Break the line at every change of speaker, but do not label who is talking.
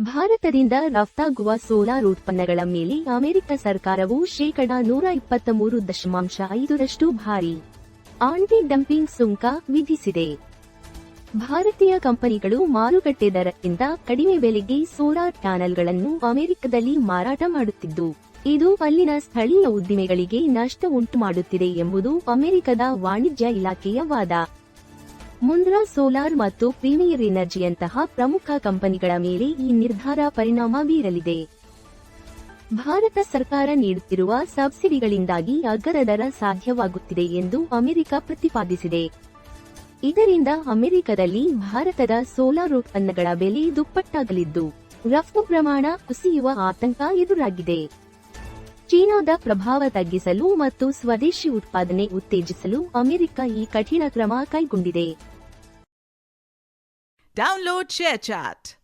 ಭಾರತದಿಂದ ರಫ್ತಾಗುವ ಸೋಲಾರ್ ಉತ್ಪನ್ನಗಳ ಮೇಲೆ ಅಮೆರಿಕ ಸರ್ಕಾರವು ಶೇಕಡಾ 123.5% ಭಾರಿ ಆಂಟಿ ಡಂಪಿಂಗ್ ಸುಂಕ ವಿಧಿಸಿದೆ. ಭಾರತೀಯ ಕಂಪನಿಗಳು ಮಾರುಕಟ್ಟೆ ದರಕ್ಕಿಂತ ಕಡಿಮೆ ಬೆಲೆಗೆ ಸೋಲಾರ್ ಪ್ಯಾನೆಲ್ಗಳನ್ನು ಅಮೆರಿಕದಲ್ಲಿ ಮಾರಾಟ ಮಾಡುತ್ತಿದ್ದು, ಇದು ಅಲ್ಲಿನ ಸ್ಥಳೀಯ ಉದ್ದಿಮೆಗಳಿಗೆ ನಷ್ಟ ಉಂಟುಮಾಡುತ್ತಿದೆ ಎಂಬುದು ಅಮೆರಿಕದ ವಾಣಿಜ್ಯ ಇಲಾಖೆಯ ವಾದ. ಮುಂದ್ರಾ ಸೋಲಾರ್ ಮತ್ತು ಪ್ರೀಮಿಯರ್ ಎನರ್ಜಿಯಂತಹ ಪ್ರಮುಖ ಕಂಪನಿಗಳ ಮೇಲೆ ಈ ನಿರ್ಧಾರ ಪರಿಣಾಮ ಬೀರಲಿದೆ. ಭಾರತ ಸರ್ಕಾರ ನೀಡುತ್ತಿರುವ ಸಬ್ಸಿಡಿಗಳಿಂದಾಗಿ ಅಗ್ಗದ ದರ ಸಾಧ್ಯವಾಗುತ್ತಿದೆ ಎಂದು ಅಮೆರಿಕ ಪ್ರತಿಪಾದಿಸಿದೆ. ಇದರಿಂದ ಅಮೆರಿಕದಲ್ಲಿ ಭಾರತದ ಸೋಲಾರ್ ಉತ್ಪನ್ನಗಳ ಬೆಲೆ ದುಪ್ಪಟ್ಟಾಗಲಿದ್ದು, ರಫ್ತು ಪ್ರಮಾಣ ಕುಸಿಯುವ ಆತಂಕ ಎದುರಾಗಿದೆ. ಚೀನಾದ ಪ್ರಭಾವ ತಗ್ಗಿಸಲು ಮತ್ತು ಸ್ವದೇಶಿ ಉತ್ಪಾದನೆ ಉತ್ತೇಜಿಸಲು ಅಮೆರಿಕ ಈ ಕಠಿಣ ಕ್ರಮ ಕೈಗೊಂಡಿದೆ.
Download ShareChat.